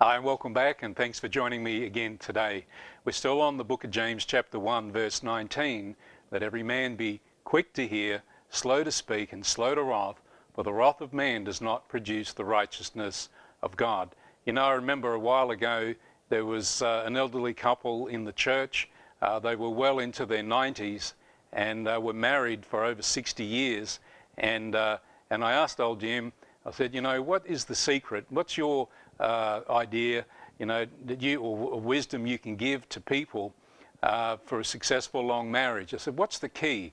Hi, and welcome back, and thanks for joining me again today. We're still on the book of James chapter 1 verse 19. Let every man be quick to hear, slow to speak, and slow to wrath, for the wrath of man does not produce the righteousness of God. You know, I remember a while ago there was an elderly couple in the church. They were well into their 90s and were married for over 60 years. And I asked old Jim, I said, you know, what is the secret? What's your idea, you know, that you or wisdom you can give to people for a successful long marriage? I said, what's the key?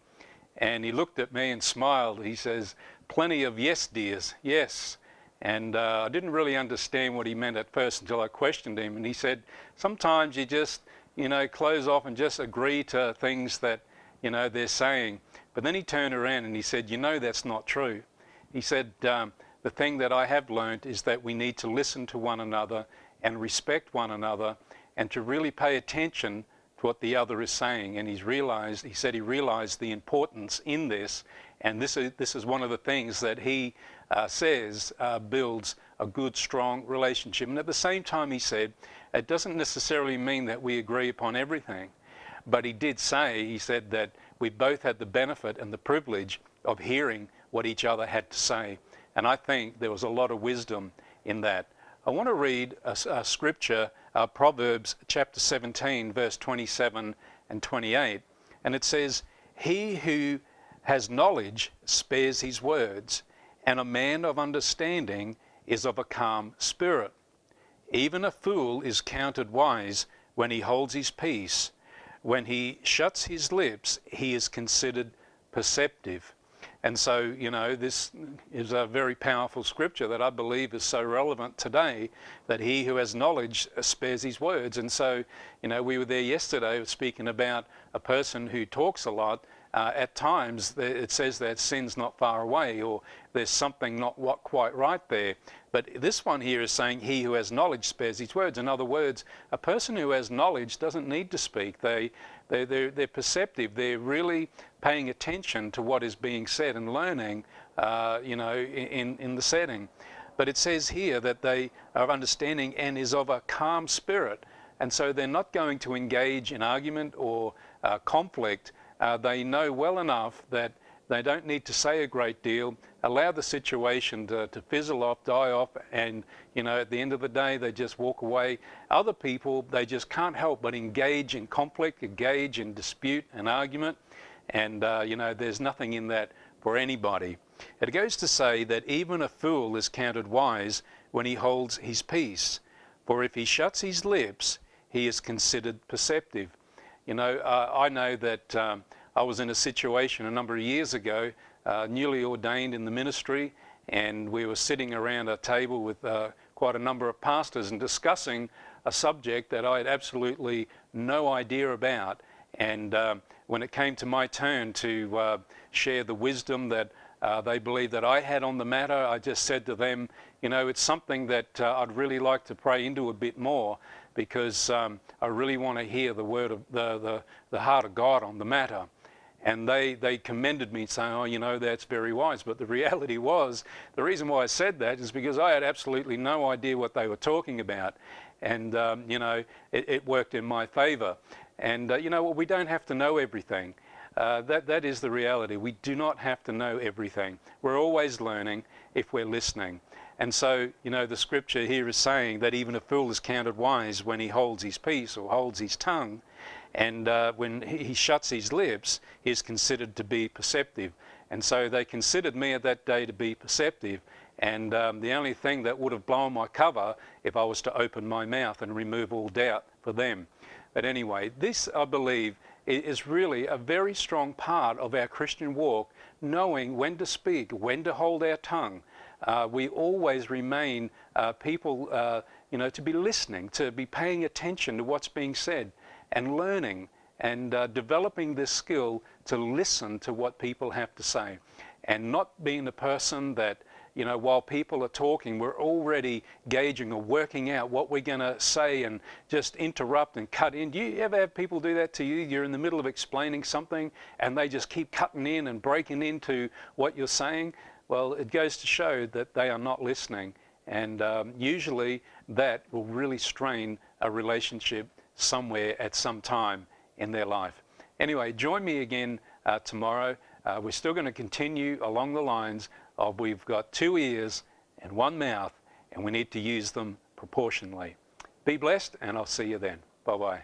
And he looked at me and smiled. He says, plenty of yes, dears, yes. And I didn't really understand what he meant at first until I questioned him. And he said, sometimes you just, you know, close off and just agree to things that, you know, they're saying. But then he turned around and he said, you know, that's not true. He said, the thing that I have learned is that we need to listen to one another and respect one another and to really pay attention to what the other is saying. And he said he realized the importance in this. And this is one of the things that he says builds a good, strong relationship. And at the same time, he said, it doesn't necessarily mean that we agree upon everything. But he did say, he said that we both had the benefit and the privilege of hearing what each other had to say. And I think there was a lot of wisdom in that. I want to read a scripture, Proverbs chapter 17, verse 27 and 28. And it says, he who has knowledge spares his words, and a man of understanding is of a calm spirit. Even a fool is counted wise when he holds his peace. When he shuts his lips, he is considered perceptive. And so, you know, this is a very powerful scripture that I believe is so relevant today, that he who has knowledge spares his words. And so, you know, we were there yesterday speaking about a person who talks a lot. At times, it says that sin's not far away, or there's something not quite right there. But this one here is saying he who has knowledge spares his words. In other words, a person who has knowledge doesn't need to speak. They're perceptive. They're really paying attention to what is being said and learning, you know, in the setting. But it says here that they are understanding and is of a calm spirit. And so they're not going to engage in argument or conflict. They know well enough that they don't need to say a great deal, allow the situation to fizzle off, die off, and, you know, at the end of the day, they just walk away. Other people, they just can't help but engage in conflict, engage in dispute and argument, and, you know, there's nothing in that for anybody. It goes to say that even a fool is counted wise when he holds his peace, for if he shuts his lips, he is considered perceptive. You know, I know that I was in a situation a number of years ago, newly ordained in the ministry, and we were sitting around a table with quite a number of pastors and discussing a subject that I had absolutely no idea about. And when it came to my turn to share the wisdom that they believed that I had on the matter, I just said to them, you know, it's something that I'd really like to pray into a bit more, because I really want to hear the word of the heart of God on the matter. And they commended me, saying, oh, you know, that's very wise. But the reality was, the reason why I said that is because I had absolutely no idea what they were talking about. And, you know, it worked in my favor. And, you know, well, we don't have to know everything. That is the reality. We do not have to know everything. We're always learning if we're listening. And so, you know, the scripture here is saying that even a fool is counted wise when he holds his peace or holds his tongue. And when he shuts his lips, he is considered to be perceptive. And so they considered me at that day to be perceptive. And the only thing that would have blown my cover if I was to open my mouth and remove all doubt for them. But anyway, this, I believe, is really a very strong part of our Christian walk, knowing when to speak, when to hold our tongue. We always remain people, you know, to be listening, to be paying attention to what's being said, and learning and developing this skill to listen to what people have to say, and not being the person that, you know, while people are talking, we're already gauging or working out what we're going to say and just interrupt and cut in. Do you ever have people do that to you? You're in the middle of explaining something and they just keep cutting in and breaking into what you're saying. Well, it goes to show that they are not listening. And usually that will really strain a relationship somewhere at some time in their life. Anyway, join me again tomorrow. We're still going to continue along the lines of we've got 2 ears and 1 mouth, and we need to use them proportionally. Be blessed, and I'll see you then. Bye-bye.